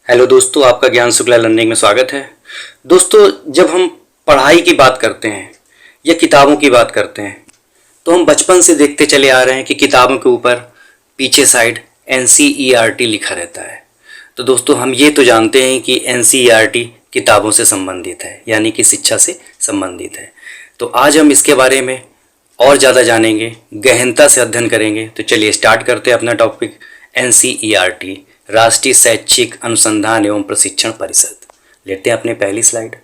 Hello दोस्तों, आपका ज्ञान शुक्ला लर्निंग में स्वागत है। दोस्तों, जब हम पढ़ाई की बात करते हैं या किताबों की बात करते हैं तो हम बचपन से देखते चले आ रहे हैं कि किताबों के ऊपर पीछे साइड NCERT लिखा रहता है। तो दोस्तों, हम ये तो जानते हैं कि NCERT किताबों से संबंधित है, यानी कि शिक्षा से संबंधित है। तो आज हम इसके बारे में और ज़्यादा जानेंगे, गहनता से अध्ययन करेंगे। तो चलिए स्टार्ट करते हैं अपना टॉपिक। NCERT राष्ट्रीय शैक्षिक अनुसंधान एवं प्रशिक्षण परिषद। लेते हैं अपने पहली स्लाइड।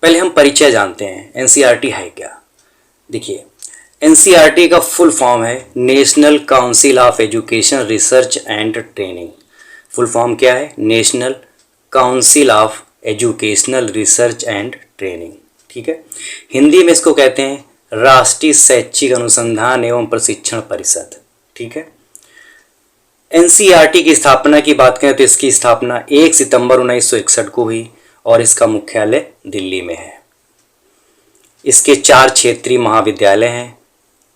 पहले हम परिचय जानते हैं, NCERT है क्या। देखिए, NCERT का फुल फॉर्म है national council of education research and training. Full form क्या है? National council of educational research and training. ठीक है, हिंदी में इसको कहते हैं राष्ट्रीय शैक्षिक अनुसंधान एवं प्रशिक्षण परिषद। ठीक है, NCERT की स्थापना की बात करें तो इसकी स्थापना 1 सितंबर 1961 को हुई और इसका मुख्यालय दिल्ली में है। इसके 4 क्षेत्रीय महाविद्यालय हैं।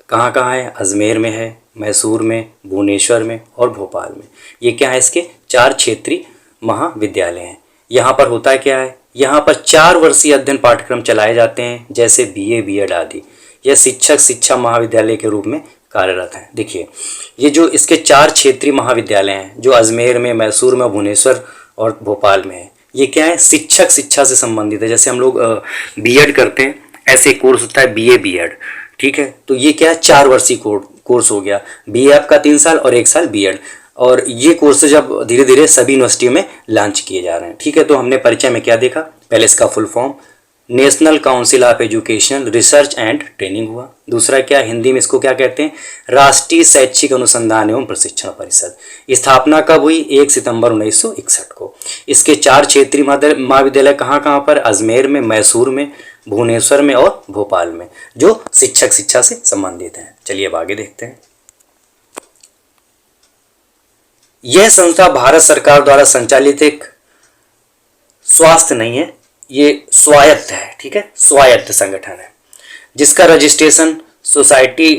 कहाँ कहाँ है? अजमेर में है, मैसूर में, भुवनेश्वर में और भोपाल में। ये क्या है? इसके 4 क्षेत्रीय महाविद्यालय हैं। यहाँ पर होता है क्या है? यहाँ पर 4 वर्षीय अध्ययन पाठ्यक्रम चलाए जाते हैं, जैसे BA BEd आदि। यह शिक्षक शिक्षा महाविद्यालय के रूप में कार्यरत हैं। देखिए, ये जो इसके 4 क्षेत्रीय महाविद्यालय हैं जो अजमेर में, मैसूर में, भुवनेश्वर और भोपाल में है, ये क्या है? शिक्षक शिक्षा से संबंधित है। जैसे हम लोग BEd करते हैं, ऐसे कोर्स होता है BA BEd। ठीक है, तो ये क्या है? 4 वर्षीय कोर्स हो गया। BA आपका 3 साल और 1 साल BEd। और ये कोर्स जब धीरे धीरे सभी यूनिवर्सिटियों में लॉन्च किए जा रहे हैं। ठीक है, तो हमने परिचय में क्या देखा? पहले इसका full form national council of educational research and training हुआ। दूसरा क्या? हिंदी में इसको क्या कहते हैं? राष्ट्रीय शैक्षिक अनुसंधान एवं प्रशिक्षण परिषद। स्थापना कब हुई? 1 सितंबर 1961 को। इसके 4 क्षेत्रीय महाविद्यालय कहाँ कहाँ पर? अजमेर में, मैसूर में, भुवनेश्वर में और भोपाल में, जो शिक्षक शिक्षा से संबंधित हैं। चलिए अब आगे देखते हैं। यह संस्था भारत सरकार द्वारा संचालित एक स्वास्थ्य नहीं है, ये स्वायत्त है। ठीक है, स्वायत्त संगठन है, जिसका रजिस्ट्रेशन सोसाइटी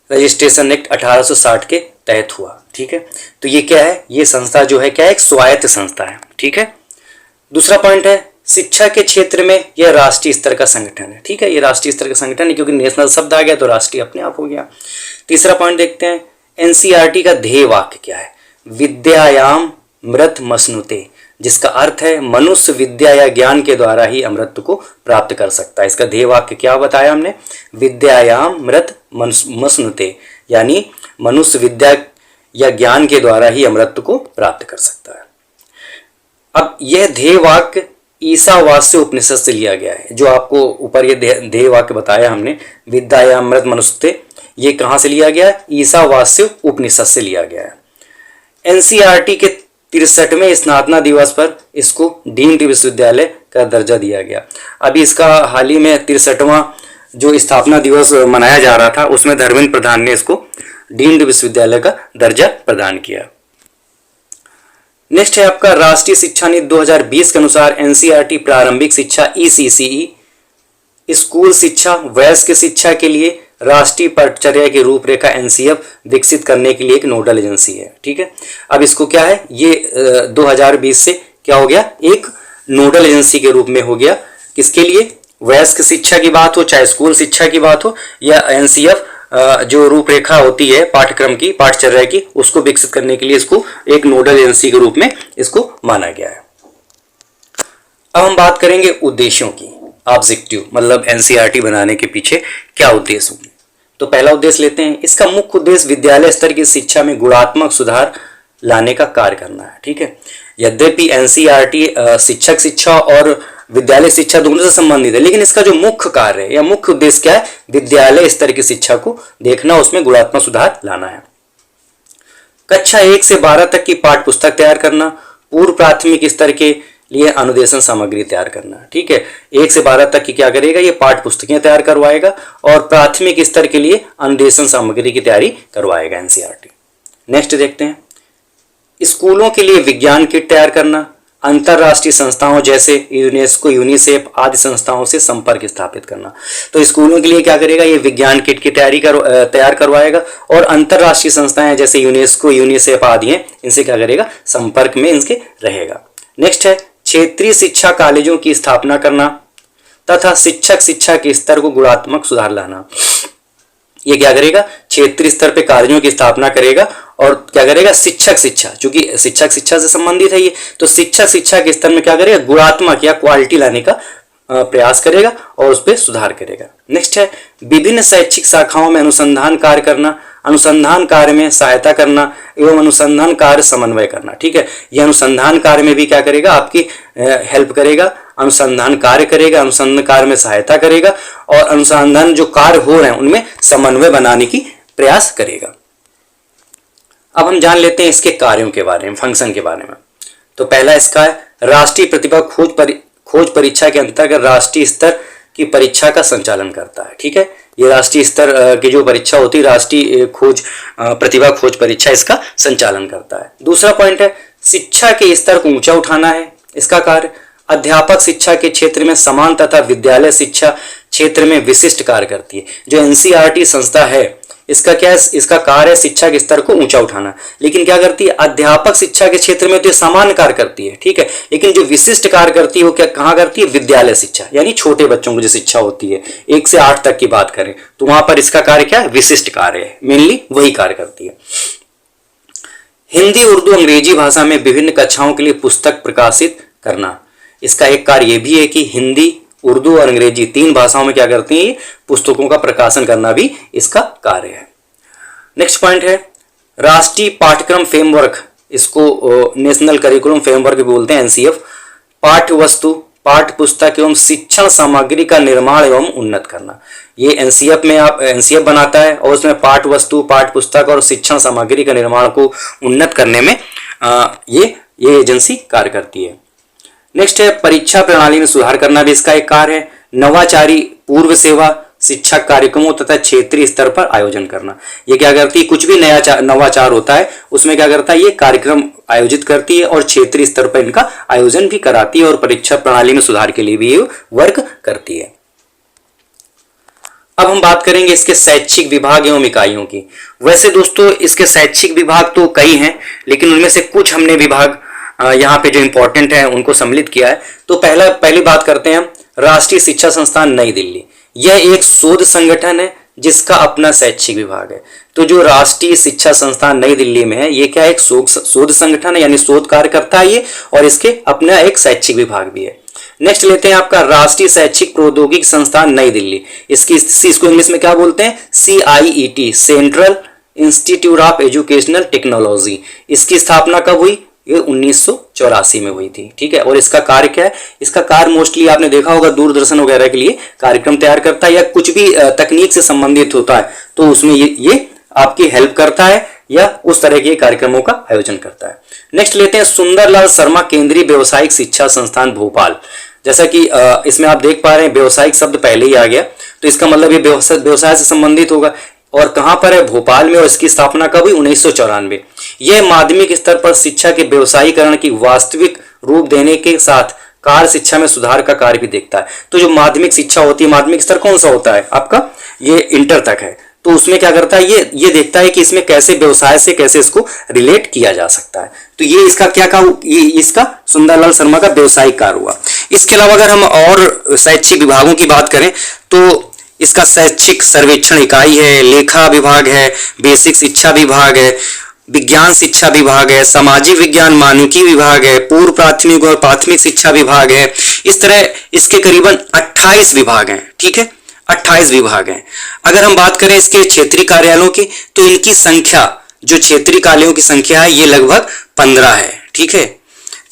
रजिस्ट्रेशन एक्ट 1860 के तहत हुआ। ठीक है, तो ये क्या है? ये संस्था जो है क्या है? एक स्वायत्त संस्था है। ठीक है, दूसरा पॉइंट है शिक्षा के क्षेत्र में यह राष्ट्रीय स्तर का संगठन है। ठीक है, ये राष्ट्रीय स्तर का संगठन है, क्योंकि नेशनल शब्द आ गया तो राष्ट्रीय अपने आप हो गया। तीसरा पॉइंट देखते हैं, NCERT का ध्येय वाक्य क्या है? विद्यायाम मृत मसनुते, जिसका अर्थ है मनुष्य विद्या या ज्ञान के द्वारा ही अमृत को प्राप्त कर सकता है। इसका ध्येय वाक्य क्या बताया हमने? विद्यायाम मृत मसनुते, यानी मनुष्य विद्या या ज्ञान के द्वारा ही अमृत को प्राप्त कर सकता है। अब यह ध्येय वाक्य ईशावास्य उपनिषद से लिया गया है। जो आपको ऊपर ये ध्येय वाक्य बताया हमने, विद्यायाम मृत मनुष्यते, ये कहाँ से लिया गया है? ईशावास्य उपनिषद से लिया गया है। NCERT के 63वें स्थापना दिवस पर इसको डीम्ड विश्वविद्यालय का दर्जा दिया गया। अभी इसका हाल ही में 63वां जो स्थापना दिवस मनाया जा रहा था, उसमें धर्मेंद्र प्रधान ने इसको डीम्ड विश्वविद्यालय का दर्जा प्रदान किया। नेक्स्ट है आपका राष्ट्रीय शिक्षा नीति 2020 के अनुसार NCERT प्रारंभिक शिक्षा ECCE, स्कूल शिक्षा, वयस्क शिक्षा के लिए राष्ट्रीय पाठ्यचर्या की रूपरेखा NCF विकसित करने के लिए एक नोडल एजेंसी है। ठीक है, अब इसको क्या है? ये 2020 से क्या हो गया? एक नोडल एजेंसी के रूप में हो गया। किसके लिए? वयस्क शिक्षा की बात हो, चाहे स्कूल शिक्षा की बात हो, या NCF जो रूपरेखा होती है पाठ्यक्रम की, पाठ्यचर्या की, उसको विकसित करने के लिए इसको एक नोडल एजेंसी के रूप में इसको माना गया है। अब हम बात करेंगे उद्देश्यों की। ऑब्जेक्टिव मतलब NCERT बनाने के पीछे क्या उद्देश्य होंगे। तो पहला उद्देश्य लेते हैं, इसका मुख्य उद्देश्य विद्यालय स्तर की शिक्षा में गुणात्मक सुधार लाने का कार्य करना है। ठीक है, यद्यपि NCERT शिक्षक शिक्षा और विद्यालय शिक्षा दोनों से संबंधित है, लेकिन इसका जो मुख्य कार्य है या मुख्य उद्देश्य क्या है? विद्यालय स्तर की शिक्षा को देखना, उसमें गुणात्मक सुधार लाना है। कक्षा 1 से 12 तक की पाठ्य पुस्तक तैयार करना, पूर्व प्राथमिक स्तर के लिए अनुदेशन सामग्री तैयार करना। ठीक है, 1 से 12 तक की क्या करेगा? ये पाठ्य पुस्तकें तैयार करवाएगा और प्राथमिक स्तर के लिए अनुदेशन सामग्री की तैयारी करवाएगा NCERT। नेक्स्ट देखते हैं, स्कूलों के लिए विज्ञान किट तैयार करना, अंतरराष्ट्रीय संस्थाओं जैसे यूनेस्को, यूनिसेफ आदि संस्थाओं से संपर्क स्थापित करना। तो स्कूलों के लिए क्या करेगा, ये विज्ञान किट की तैयार करवाएगा और अंतरराष्ट्रीय संस्थाएं जैसे यूनेस्को, यूनिसेफ आदि हैं, इनसे क्या करेगा, संपर्क में इनके रहेगा। नेक्स्ट है क्षेत्रीय शिक्षा कॉलेजों की स्थापना करना तथा शिक्षा के स्तर को गुणात्मक सुधार लाना। ये क्या करेगा, क्षेत्रीय स्तर पे कॉलेजों की स्थापना करेगा और क्या करेगा, शिक्षा, चूंकि शिक्षा से संबंधित है ये, तो शिक्षा के स्तर में क्या करेगा, गुणात्मक या क्वालिटी लाने का प्रयास करेगा और उस पर सुधार करेगा। नेक्स्ट है विभिन्न शैक्षिक शाखाओं में अनुसंधान कार्य करना, अनुसंधान कार्य में सहायता करना एवं अनुसंधान कार्य समन्वय करना। ठीक है, यह अनुसंधान कार्य में भी क्या करेगा, आपकी हेल्प करेगा, अनुसंधान कार्य करेगा, अनुसंधान कार्य में सहायता करेगा और अनुसंधान जो कार्य हो रहे हैं उनमें समन्वय बनाने की प्रयास करेगा। अब हम जान लेते हैं इसके कार्यों के बारे में, फंक्शन के बारे में। तो पहला इसका है राष्ट्रीय प्रतिभा खोज परीक्षा के अंतर्गत राष्ट्रीय स्तर की परीक्षा का संचालन करता है। ठीक है, ये राष्ट्रीय स्तर की जो परीक्षा होती है, राष्ट्रीय प्रतिभा खोज परीक्षा, इसका संचालन करता है। दूसरा पॉइंट है शिक्षा के स्तर को ऊंचा उठाना है इसका कार्य। अध्यापक शिक्षा के क्षेत्र में समान तथा विद्यालय शिक्षा क्षेत्र में विशिष्ट कार्य करती है। जो एनसीईआरटी संस्था है, इसका क्या है, इसका कार्य है शिक्षा के स्तर को ऊंचा उठाना। लेकिन क्या करती है, अध्यापक शिक्षा के क्षेत्र में तो सामान्य कार्य करती है, ठीक है, लेकिन जो विशिष्ट कार्य करती है वो क्या, कहाँ करती है, विद्यालय शिक्षा, यानी छोटे बच्चों को जो शिक्षा होती है 1 से 8 तक की बात करें तो वहां पर इसका कार्य क्या है, विशिष्ट कार्य है, मेनली वही कार्य करती है। हिंदी, उर्दू, अंग्रेजी भाषा में विभिन्न कक्षाओं के लिए पुस्तक प्रकाशित करना। इसका एक कार्य यह भी है कि हिंदी, उर्दू और अंग्रेजी 3 भाषाओं में क्या करती है, पुस्तकों का प्रकाशन करना भी इसका कार्य है। नेक्स्ट पॉइंट है राष्ट्रीय पाठ्यक्रम फ्रेमवर्क, इसको नेशनल करिकुलम फ्रेमवर्क भी बोलते हैं, एनसीएफ। पाठ्य वस्तु, पाठ्य पुस्तक एवं शिक्षण सामग्री का निर्माण एवं उन्नत करना। ये एनसीएफ बनाता है और उसमें पाठ्य वस्तु, पाठ्य पुस्तक और शिक्षण सामग्री का निर्माण को उन्नत करने में ये एजेंसी कार्य करती है। नेक्स्ट है परीक्षा प्रणाली में सुधार करना भी इसका एक कार्य है। नवाचारी पूर्व सेवा शिक्षा कार्यक्रमों तथा क्षेत्रीय स्तर पर आयोजन करना। ये क्या करती है, कुछ भी नया नवाचार होता है उसमें क्या करता है, ये कार्यक्रम आयोजित करती है और क्षेत्रीय स्तर पर इनका आयोजन भी कराती है और परीक्षा प्रणाली में सुधार के लिए भी ये वर्क करती है। अब हम बात करेंगे इसके शैक्षिक विभाग एवं इकाइयों की। वैसे दोस्तों इसके शैक्षिक विभाग तो कई हैं, लेकिन उनमें से कुछ हमने विभाग यहाँ पे जो इंपॉर्टेंट है उनको सम्मिलित किया है। तो पहली बात करते हैं हम राष्ट्रीय शिक्षा संस्थान नई दिल्ली। यह एक शोध संगठन है जिसका अपना शैक्षिक विभाग है। तो जो राष्ट्रीय शिक्षा संस्थान नई दिल्ली में है, ये क्या है, एक शोध संगठन है, यानी शोध कार्य करता है ये, और इसके अपना एक शैक्षिक विभाग भी है। नेक्स्ट लेते हैं आपका राष्ट्रीय शैक्षिक प्रौद्योगिकी संस्थान नई दिल्ली। इसको इंग्लिश में क्या बोलते हैं, CIET, central institute of educational technology. इसकी स्थापना कब हुई, ये 1984 में हुई थी। ठीक है, और इसका कार्य क्या है, इसका कार्य मोस्टली आपने देखा होगा दूरदर्शन वगैरह के लिए कार्यक्रम तैयार करता है या कुछ भी तकनीक से संबंधित होता है तो उसमें ये आपकी हेल्प करता है या उस तरह के कार्यक्रमों का आयोजन करता है। नेक्स्ट लेते हैं सुंदरलाल शर्मा केंद्रीय व्यावसायिक शिक्षा संस्थान भोपाल। जैसा कि इसमें आप देख पा रहे हैं व्यावसायिक शब्द पहले ही आ गया, तो इसका मतलब ये व्यवसाय से संबंधित होगा। और कहां पर है, भोपाल में, और इसकी स्थापना कब हुई, 1994। यह माध्यमिक स्तर पर शिक्षा के व्यवसायीकरण की वास्तविक रूप देने के साथ कार्य शिक्षा में सुधार का कार्य भी देखता है। तो जो माध्यमिक शिक्षा होती है, माध्यमिक स्तर कौन सा होता है आपका, ये इंटर तक है, तो उसमें क्या करता है, ये देखता है कि इसमें कैसे व्यवसाय से कैसे इसको रिलेट किया जा सकता है। तो ये इसका क्या कहा, ये इसका सुंदरलाल शर्मा का व्यवसायिक कार्य हुआ। इसके अलावा अगर हम और शैक्षिक विभागों की बात करें तो इसका शैक्षिक सर्वेक्षण इकाई है, लेखा विभाग है, बेसिक शिक्षा विभाग है, विज्ञान शिक्षा विभाग है, सामाजिक विज्ञान मानविकी विभाग है, पूर्व प्राथमिक और प्राथमिक शिक्षा विभाग है। इस तरह इसके करीबन 28 विभाग हैं। ठीक है, 28 विभाग हैं। अगर हम बात करें इसके क्षेत्रीय कार्यालयों की तो इनकी संख्या, जो क्षेत्रीय कार्यालयों की संख्या है, ये लगभग 15 है। ठीक है,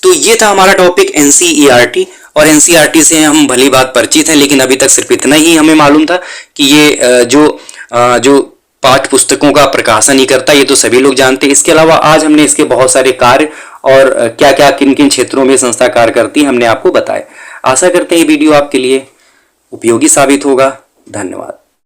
तो ये था हमारा टॉपिक एनसीईआरटी। और एनसीईआरटी से हम भली बात परिचित हैं, लेकिन अभी तक सिर्फ इतना ही हमें मालूम था कि ये जो पाठ्य पुस्तकों का प्रकाशन ही करता है, ये तो सभी लोग जानते हैं। इसके अलावा आज हमने इसके बहुत सारे कार्य और क्या क्या किन किन क्षेत्रों में संस्था कार्य करती है हमने आपको बताया। आशा करते हैं ये वीडियो आपके लिए उपयोगी साबित होगा। धन्यवाद।